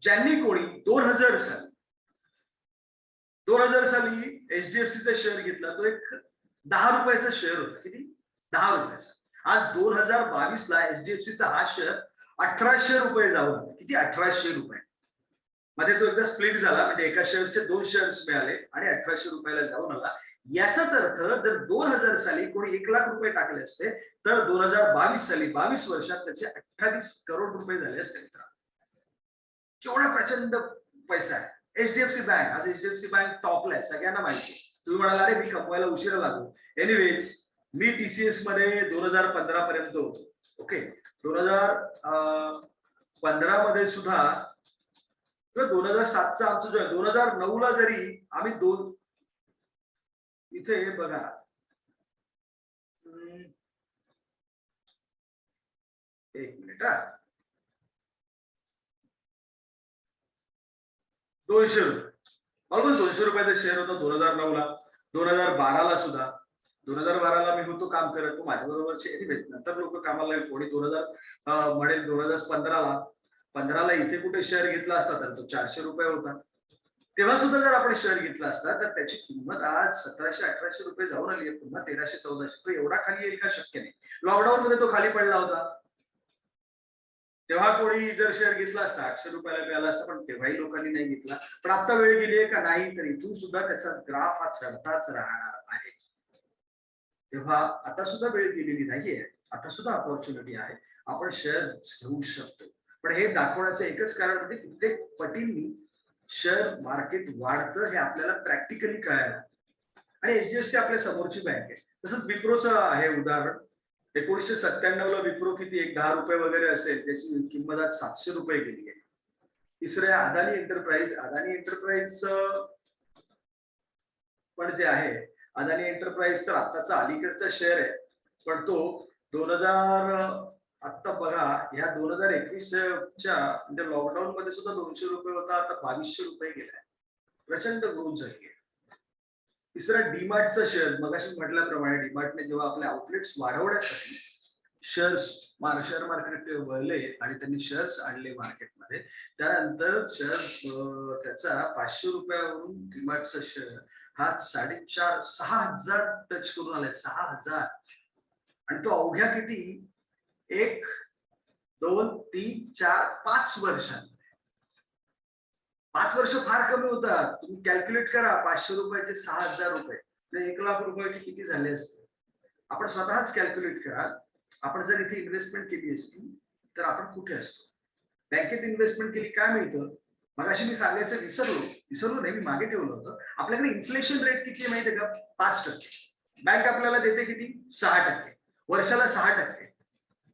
ज्यांनी कोणी 2000 साली एचडीएफसीचा शेअर घेतला तो एक 10 रुपयाचा शेअर होता. किती? 10 रुपयाचा. आज 2022ला एचडीएफसीचा हा शेअर 1800 रुपये जाऊन, किती? 1800 रुपये. मध्ये तो एकदा स्प्लिट झाला, म्हणजे एका शेअरचे 2 शेअर्स मिळाले आणि 1800 रुपयाला जाऊन आला. याचाच अर्थ जर 2000 साली कोणी 1 लाख रुपये टाकले असते तर 2022 साली, 22 वर्षात त्याचे 28 करोड रुपये झाले असते. केवढा प्रचंड पैसा आहे. एचडीएफसी बँक, आज एचडीएफसी बँक टॉपला आहे, सगळ्यांना माहिती. तुम्ही म्हणाला अरे मी कमवायला उशिरा लागलो. एनिवेज, मी टीसीएस मध्ये 2015 पर्यंत होतो. ओके, 2015 मध्ये सुद्धा, 2007चा आमचं जो आहे, 2009ला जरी आम्ही इथे बघा, एक मिनिट हा, 200 रुपये, ऑलमोस्ट 200 रुपयाचा शेअर होता 2009ला. 2012ला सुद्धा, 2012ला मी होतो काम करत, तो माझ्या बरोबरचे. नंतर लोक कामाला लागले. कोणी 2000 म्हणेल 2015ला इथे कुठे शेअर घेतला असता तर तो 400 रुपये होता. तेव्हा सुद्धा जर आपण शेअर घेतला असता तर त्याची किंमत आज 1700-1800 रुपये जाऊन आली आहे. पुन्हा 1300-1400. तो एवढा खाली येईल का? शक्य नाही. लॉकडाऊन मध्ये तो खाली पडला होता. तेव्हा कोणी जर शेअर घेतला असता 800 रुपयाला मिळाला असता, पण तेव्हाही लोकांनी नाही घेतला. पण आता वेळ गेली आहे का? नाही. तर इथून सुद्धा त्याचा ग्राफ हा चढताच राहणार आहे. तेव्हा आता सुद्धा वेळ गेलेली नाहीये. आता सुद्धा ऑपॉर्च्युनिटी आहे. आपण शेअर घेऊ शकतो. पण हे दाखवण्याचं एकच कारण म्हणजे कित्येक पटींनी शेअर मार्केट वाढतं हे आपल्याला प्रॅक्टिकली कळायला. आणि एचडीएफसी आपल्या समोरची बँक आहे. तसंच विप्रोचं आहे उदाहरण. 1997ला विप्रो किती, एक 10 रुपये वगैरे असेल, त्याची किंमत आज 700 रुपये गेली आहे. तिसरं आहे अदानी एंटरप्राइज. अदानी एंटरप्राइज पण जे आहे अदानी एंटरप्राइज तर आत्ताचा अलीकडचा शेअर आहे, पण तो 2000 आता बघा ह्या 2021च्या म्हणजे लॉकडाऊन मध्ये सुद्धा 200 रुपये होता, आता 2200 रुपये गेलाय. प्रचंड ग्रोथ झाली आहे. तिसरा डीमार्टचा शेअर, मगाशी म्हटल्याप्रमाणे डीमार्टने जेव्हा आपले आउटलेट्स वाढवण्यासाठी शेअर्स शेअर मार्केट वळले आणि त्यांनी शेअर्स आणले मार्केटमध्ये, त्यानंतर शेअर त्याचा 500 रुपयावरून डीमार्टचा शेअर हा 4,500-6,000 टच करून आलाय. 6,000. आणि तो अवघ्या किती 1, 2, 3, 4, 5 वर्षांमध्ये. 5 वर्ष फार कमी होतात. तुम्ही कॅल्क्युलेट करा, 500 रुपयाचे 6,000 रुपये म्हणजे 1,00,000 रुपयाचे किती झाले असते. आपण स्वतःच कॅल्क्युलेट करा. आपण जर इथे इन्व्हेस्टमेंट केली असती तर आपण कुठे असतो. बँकेत इन्व्हेस्टमेंट केली काय मिळतं. मगाशी मी सांगायचं विसरलो नाही, मी मागे ठेवलं होतं. आपल्याकडे इन्फ्लेशन रेट किती आहे माहितीये का, 5%. बँक आपल्याला देते किती, 6%. वर्षाला 6%.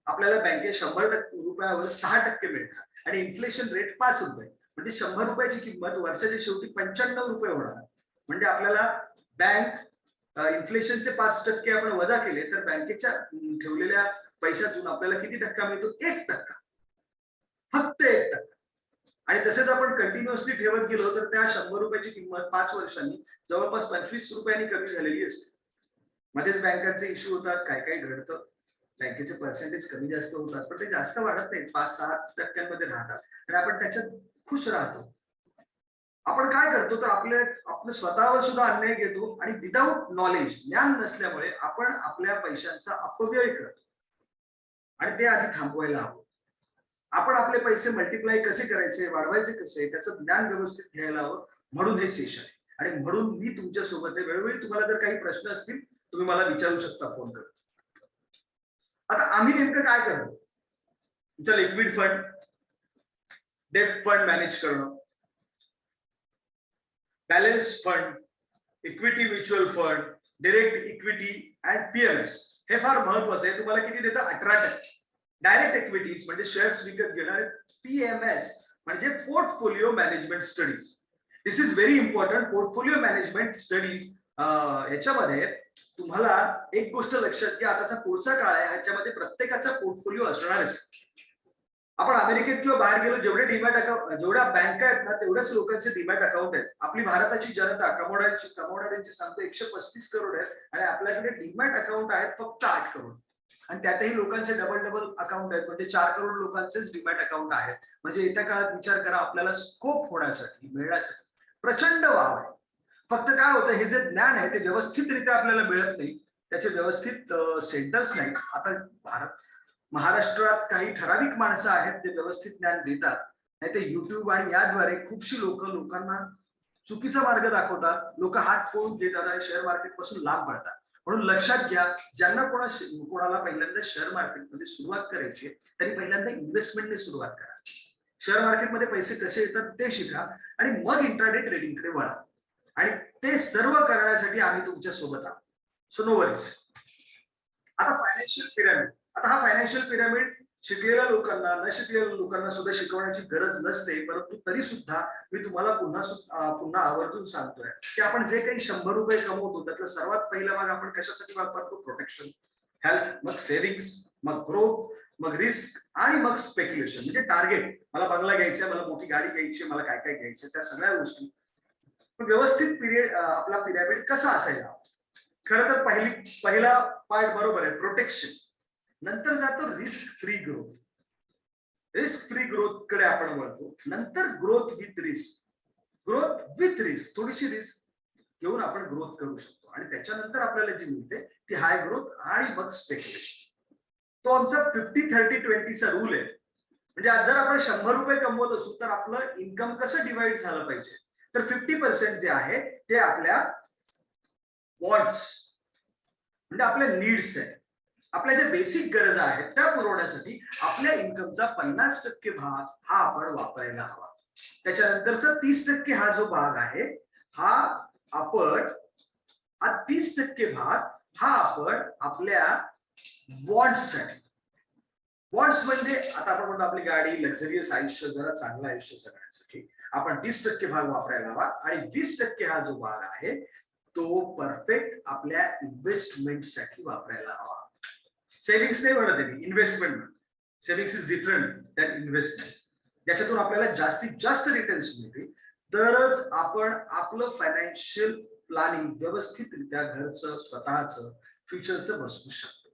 आपल्याला बँकेत 100 रुपयावर 6% मिळतात आणि इन्फ्लेशन रेट 5 रुपये. म्हणजे 100 रुपयाची किंमत वर्षाच्या शेवटी 95 रुपये होणार. म्हणजे आपल्याला बँक इन्फ्लेशनचे 5% आपण वजा केले तर बँकेच्या ठेवलेल्या पैशातून आपल्याला किती टक्का मिळतो, 1%. फक्त 1%. आणि तसेच आपण कंटिन्युअसली ठेवत गेलो तर त्या 100 रुपयाची किंमत 5 वर्षांनी जवळपास 25 रुपयांनी कमी झालेली असते. मध्येच बँकांचे इश्यू होतात, काय काय घडतं, बँकेचे पर्सेंटेज कमी जास्त होतात, पण ते जास्त वाढत नाही, 5-6% राहतात आणि आपण त्याच्यात खुश राहतो. आपण काय करतो तर आपलं स्वतःवर सुद्धा अन्याय घेतो आणि विदाऊट नॉलेज, ज्ञान नसल्यामुळे आपण आपल्या पैशांचा अपव्यय करतो आणि ते आधी थांबवायला हवं. आपण आपले पैसे मल्टिप्लाय कसे करायचे, वाढवायचे कसे, त्याचं ज्ञान व्यवस्थित घ्यायला हवं. म्हणून हे सेशन आहे आणि म्हणून मी तुमच्या सोबत आहे. वेळोवेळी तुम्हाला जर काही प्रश्न असतील तुम्ही मला विचारू शकता फोन करून. आता आम्ही नेमकं काय करतो, तुमचं liquid fund, debt fund manage करणं, balance fund, equity mutual fund, direct equity and PMS हे फार महत्वाचं आहे. तुम्हाला किती देतं, 18%. डायरेक्ट इक्विटीज म्हणजे शेअर्स विकत घेणार. पीएमएस म्हणजे portfolio management studies. This is very important. Portfolio management studies याच्यामध्ये तुम्हाला एक गोष्ट लक्षात घ्या, आताचा पुढचा काळ आहे, ह्याच्यामध्ये प्रत्येकाचा पोर्टफोलिओ असणारच. आपण अमेरिकेत किंवा बाहेर गेलो, जेवढे डीमॅट अकाउंट, जेवढ्या बँका आहेत ना तेवढ्याच लोकांचे डीमॅट अकाउंट आहेत. आपली भारताची जनता कमवणाऱ्यांची सांगतो 135 करोड आहेत आणि आपल्याकडे डीमॅट अकाउंट आहेत फक्त 8 करोड. आणि त्यातही लोकांचे डबल अकाउंट आहेत, म्हणजे 4 करोड लोकांचेच डीमॅट अकाउंट आहेत. म्हणजे येत्या काळात विचार करा, आपल्याला स्कोप होण्यासाठी, मिळण्यासाठी प्रचंड वाव आहे. फक्त काय होतं, हे जे ज्ञान आहे ते व्यवस्थितरित्या आपल्याला मिळत नाही, त्याचे व्यवस्थित सेंटर्स नाही. आता महाराष्ट्रात काही ठराविक माणसं आहेत जे व्यवस्थित ज्ञान देतात, नाही ते युट्यूब आणि याद्वारे खूपशी लोकांना चुकीचा मार्ग दाखवतात. लोक हात फोडून घेतात आणि शेअर मार्केट पासून लांब पडतात. म्हणून लक्षात घ्या, ज्यांना कोणाला पहिल्यांदा शेअर मार्केटमध्ये सुरुवात करायची आहे त्यांनी पहिल्यांदा इन्व्हेस्टमेंटने सुरुवात करा. शेअर मार्केटमध्ये पैसे कसे येतात ते शिका आणि मग इंट्राडे ट्रेडिंगकडे वळा. आणि ते सर्व करण्यासाठी आम्ही तुमच्या सोबत आहोत. So no worries. आता फायनान्शियल पिरामिड. आता हा फायनान्शियल पिरामिड शिकलेल्या लोकांना, न शिकलेल्या लोकांना सुद्धा शिकवण्याची गरज नसते, परंतु तरी सुद्धा मी तुम्हाला पुन्हा आवर्जून सांगतोय की आपण जे काही 100 रुपये कमवतो त्यातला सर्वात पहिला भाग आपण कशासाठी वापरतो, प्रोटेक्शन, हेल्थ, मग सेव्हिंग्स, मग ग्रोथ, मग रिस्क आणि मग स्पेक्युलेशन. म्हणजे टार्गेट, मला बंगला घ्यायचा, मला मोठी गाडी घ्यायची, मला काय काय घ्यायचं, त्या सगळ्या गोष्टी. व्यवस्थित आपला पिरामिड कसा असायला. खरं तर पहिला पार्ट बरोबर आहे, प्रोटेक्शन. नंतर जातो risk free growth. Risk free growth कडे आपण वळतो. नंतर growth with risk. Growth with risk, थोडीशी रिस्क घेऊन आपण ग्रोथ करू शकतो आणि त्याच्यानंतर आपल्याला जी मिळते ती हाय ग्रोथ आणि मग स्पेक्युलेशन. तो आमचा 50-30-20 रूल आहे. म्हणजे आज जर आपण 100 रुपये कमवत असू तर आपलं इन्कम कसं डिवाइड झालं पाहिजे, तर 50% जे आहे ते आपल्या वॉन्ट्स म्हणजे आपल्या नीड्स आहे, आपल्या ज्या बेसिक गरजा आहेत त्या पुरवण्यासाठी आपल्या इन्कमचा 50% भाग हा आपण वापरायला हवा. त्याच्यानंतरचा 30% हा जो भाग आहे हा 30% भाग हा आपण आपल्या वॉन्ट्ससाठी. वॉन्ट्स म्हणजे आता आपण म्हणतो आपली गाडी, लक्झरियस आयुष्य, जरा चांगलं आयुष्य जगण्यासाठी आपण 30% भाग वापरायला हवा आणि 20% हा जो भाग आहे तो परफेक्ट आपल्या इन्व्हेस्टमेंटसाठी वापरायला हवा. सेव्हिंग्स नाही म्हणत आहे, investment. Savings is different than investment. ज्याच्यातून आपल्याला जास्तीत जास्त रिटर्न्स मिळतील, तरच आपण आपलं फायनान्शियल प्लॅनिंग व्यवस्थितरित्या घरचं, स्वतःचं, फ्युचरचं बसवू शकतो.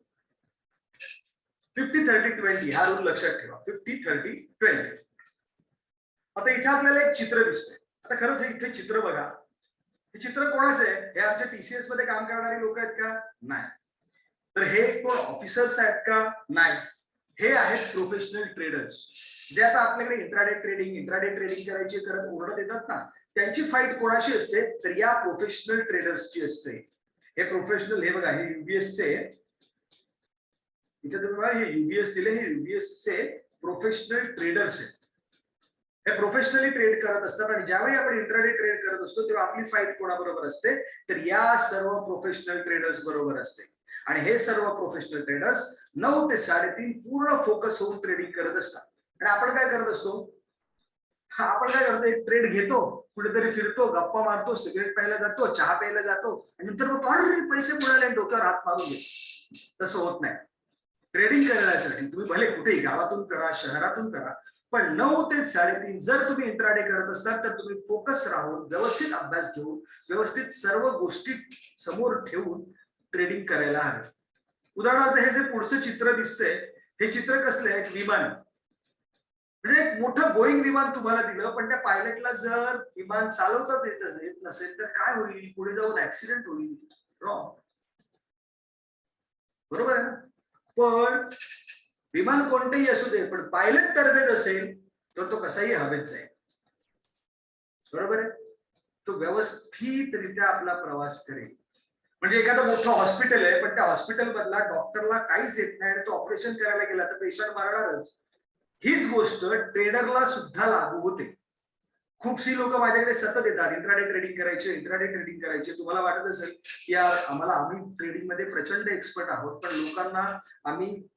50-30-20 हा रूल लक्षात ठेवा. 50-30-20. आता इथे आपल्याला एक चित्र दिसतंय. आता खरंच हे इथे चित्र बघा. हे चित्र कोणाचं आहे? हे आमच्या TCS मध्ये काम करणारी लोक आहेत का? नाही. तर हे कोण ऑफिसर्स आहेत का? नाही. हे आहेत प्रोफेशनल ट्रेडर्स, जे आता आपल्याकडे इंट्राडे ट्रेडिंग करायची करत ओरडत येतात ना, त्यांची फाईट कोणाशी असते? तर या प्रोफेशनल ट्रेडर्सची असते. हे प्रोफेशनल, हे बघा, हे युबीएसचे, इथे तुम्ही बघा हे युबीएस दिले, हे युबीएसचे प्रोफेशनल ट्रेडर्स आहेत. हे प्रोफेशनली ट्रेड करत असतात. आणि ज्यावेळी आपण इंट्राडे ट्रेड करत असतो तेव्हा आपली फाईट कोणाबरोबर असते? तर या सर्व प्रोफेशनल ट्रेडर्स बरोबर असते. आणि हे सर्व प्रोफेशनल ट्रेडर्स 9 ते 3:30 पूर्ण फोकस होऊन ट्रेडिंग करत असतात. आणि आपण काय करत असतो? आपण काय करतो? एक ट्रेड घेतो, कुठेतरी फिरतो, गप्पा मारतो, सिगरेट प्यायला जातो, चहा प्यायला जातो, आणि नंतर मग अरे पैसे मिळाले, डोक्यावर हात मारून घेतो. तसं होत नाही. ट्रेडिंग करण्यासाठी तुम्ही भले कुठेही गावातून करा, शहरातून करा, पण 9 ते 3:30 जर तुम्ही इंट्राडे करत असतात तर तुम्ही फोकस राहून, व्यवस्थित अभ्यास घेऊन, व्यवस्थित सर्व गोष्टी समोर ठेवून ट्रेडिंग करायला हवे. उदाहरणार्थ हे जे पुढचं चित्र दिसतंय, हे चित्र कसलं आहे? एक विमान. म्हणजे एक मोठं बोईंग विमान तुम्हाला दिलं, पण त्या पायलटला जर विमान चालवता येत नसेल तर काय होईल? पुढे जाऊन ऍक्सिडेंट होईल. रॉंग. बरोबर आहे ना? पण विमान कोणतेही असू दे, पण पायलट तरबेज असेल तर तो कसाही हवेत जाईल. बरोबर आहे? तो व्यवस्थितरित्या आपला प्रवास करेल. म्हणजे एखादं मोठं हॉस्पिटल आहे, पण त्या हॉस्पिटल मधला डॉक्टरला काहीच येत नाही आणि तो ऑपरेशन करायला गेला तर पेशंट मरणारच. हीच गोष्ट ट्रेडरला सुद्धा लागू होते. खूपशी लोक माझ्याकडे सतत येतात, इंट्राडे ट्रेडिंग करायचे. तुम्हाला वाटत असेल की यार आम्ही ट्रेडिंग मध्ये प्रचंड एक्सपर्ट आहोत, पण लोकांना आम्ही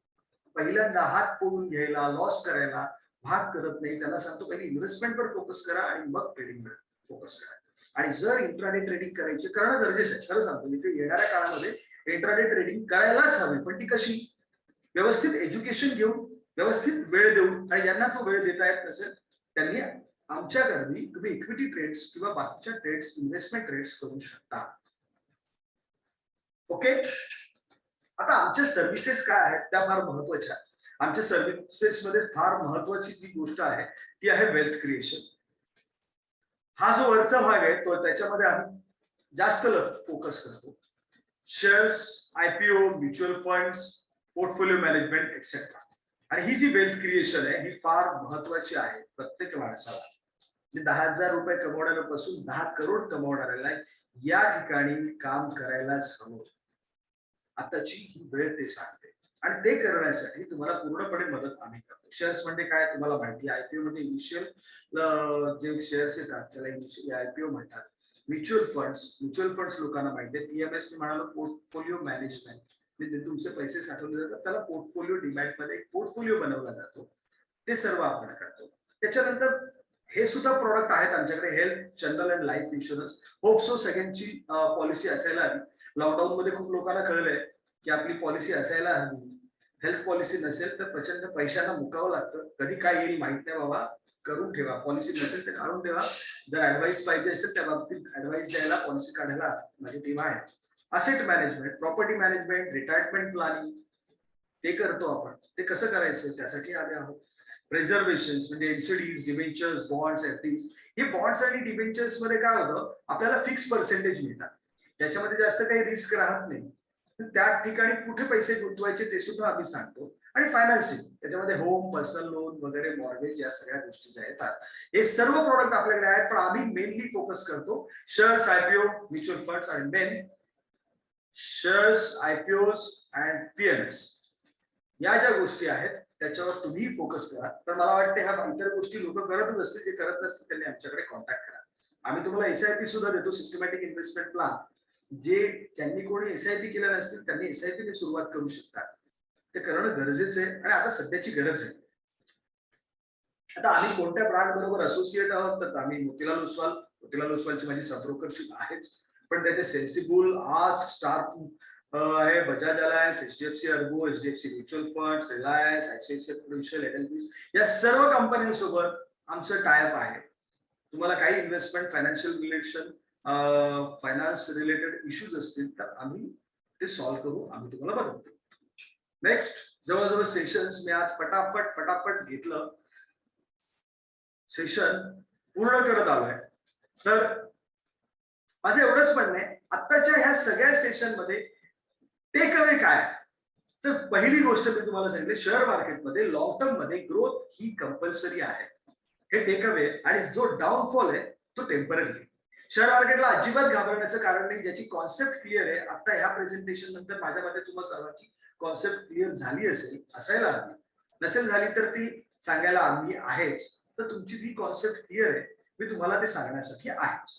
पहिल्यांदा हात फोडून घ्यायला, लॉस करायला भाग करत नाही. त्यांना सांगतो पहिले इन्व्हेस्टमेंटवर फोकस करा आणि मग ट्रेडिंगवर फोकस करा. आणि जर इंट्राडे ट्रेडिंग करायची करणं गरजेचं आहे, खरं सांगतो, इथे येणाऱ्या काळामध्ये इंट्राडे ट्रेडिंग करायलाच हवी. पण ती कशी? व्यवस्थित एज्युकेशन घेऊन, व्यवस्थित वेळ देऊन. आणि ज्यांना तो वेळ देता येत नसेल त्यांनी आमच्या गर्दी तुम्ही इक्विटी ट्रेड्स किंवा बाकीच्या ट्रेड्स, इन्व्हेस्टमेंट ट्रेड्स करू शकता. ओके. आता आमच्या सर्व्हिसेस काय आहेत त्या फार महत्वाच्या आहेत. आमच्या सर्व्हिसेस मध्ये फार महत्वाची जी गोष्ट आहे ती आहे वेल्थ क्रिएशन. हा जो वरचा भाग आहे तो त्याच्यामध्ये आम्ही जास्त फोकस करतो. Shares, IPO, mutual funds, portfolio management etcetera. आणि ही जी वेल्थ क्रिएशन आहे ही फार महत्वाची आहे प्रत्येक माणसाला. 10,000 रुपये कमवणाऱ्यापासून 10 करोड कमवणाऱ्याला या ठिकाणी काम करायलाच हवं. आताची ही वेळ ते सांगते. आणि ते करण्यासाठी तुम्हाला पूर्णपणे मदत आम्ही करतो. शेअर्स म्हणजे काय तुम्हाला माहिती आहे. IPO म्हणजे इनिशियल जे शेअर्स येतात त्याला इनिशियल IPO म्हणतात. म्युच्युअल फंड्स लोकांना माहिती आहे. PMS मी म्हणालो पोर्टफोलिओ मॅनेजमेंट, म्हणजे तुमचे पैसे साठवले जातात त्याला पोर्टफोलिओ डिमॅट मध्ये एक पोर्टफोलिओ बनवला जातो. ते सर्व आपण करतो. त्याच्यानंतर हे सुद्धा प्रोडक्ट आहेत आमच्याकडे, health, general and life insurance. Hope so सगळ्यांची पॉलिसी असायला हवी. लॉकडाऊन मध्ये खूप लोकांना कळलंय की आपली पॉलिसी असायला हवी. हेल्थ पॉलिसी नसेल तर प्रचंड पैशांना मुकावं लागतं. कधी काय येईल माहित नाही बाबा, करून ठेवा. पॉलिसी नसेल तर काढून ठेवा. जर ऍडवाइस पाहिजे असेल त्या बाबतीत ऍडवाइस द्यायला, पॉलिसी काढायला माझी टीम आहे. Asset management, property management, retirement planning ते करतो आपण. ते कसं करायचं त्यासाठी आले आहोत. प्रिझर्वेशन म्हणजे NCDs, डिबेंचर्स, बॉन्ड्स, FDs. हे बॉन्ड्स आणि डिबेंचर्स मध्ये काय होतं, आपल्याला फिक्स पर्सेंटेज मिळतात. त्याच्यामध्ये जास्त काही रिस्क राहत नाही. त्या ठिकाणी कुठे पैसे गुंतवायचे ते सुद्धा आम्ही सांगतो. आणि फायनान्सिंग, त्याच्यामध्ये होम, पर्सनल लोन वगैरे, मॉर्गेज, या सगळ्या गोष्टी ज्या येतात हे सर्व प्रोडक्ट आपल्याकडे आहेत. पण आम्ही मेनली फोकस करतो शेअर्स, IPO, म्युच्युअल फंड्स आणि main shares, IPOs and PMS या ज्या गोष्टी आहेत त्याच्यावर तुम्ही फोकस करा. तर मला वाटतं ह्या इतर गोष्टी लोक करतच असतील. जे करत नसतील त्यांनी आमच्याकडे कॉन्टॅक्ट करा. आम्ही तुम्हाला SIP सुद्धा देतो, सिस्टमॅटिक इन्व्हेस्टमेंट प्लॅन. ज्यांनी कोणी SIP केलं नसतील त्यांनी SIP ने सुरुवात करू शकतात. ते करणं गरजेचं आहे आणि आता सध्याची गरज आहे. आता आम्ही कोणत्या ब्रँड बरोबर असोसिएट आहोत तर आम्ही मोतीलाल ओसवालची माझी सबब्रोकरशिप आहेच. पण त्याचे सेन्सिबल, आस्क, स्टार आहे, बजाज अलायन्स, एचडीएफसी अर्बो, HDFC mutual fund, Reliance, ICICI Prudential, LLB या सर्व कंपन्यांसोबत आमचं टायअप आहे. तुम्हाला काही इन्व्हेस्टमेंट, फायनान्स रिलेटेड इश्यूज असतील तर आम्ही ते सॉल्व्ह करू, आम्ही तुम्हाला मदत करू. नेक्स्ट, जवळजवळ सेशन्स मी आज फटाफट घेतलं, सेशन पूर्ण करत आलोय. तर माझं एवढंच म्हणणं आहे, आत्ताच्या ह्या सगळ्या सेशन मध्ये टेक अवे काय? तर पहिली गोष्ट मी तुम्हाला सांगितलं, शेअर मार्केटमध्ये लॉंग टर्म मध्ये ग्रोथ ही कंपल्सरी आहे, हे टेक अवे. आणि जो डाऊनफॉल आहे तो टेम्पररी. शेअर मार्केटला अजिबात घाबरण्याचं कारण नाही, ज्याची कॉन्सेप्ट क्लिअर आहे. आता ह्या प्रेझेंटेशन नंतर माझ्यामध्ये तुम्हाला सर्वांची कॉन्सेप्ट क्लिअर झाली असेल, असायला हवी. नसेल झाली तर ती सांगायला आम्ही आहेच. तर तुमची जी कॉन्सेप्ट क्लिअर आहे, मी तुम्हाला ते सांगण्यासाठी आहेच.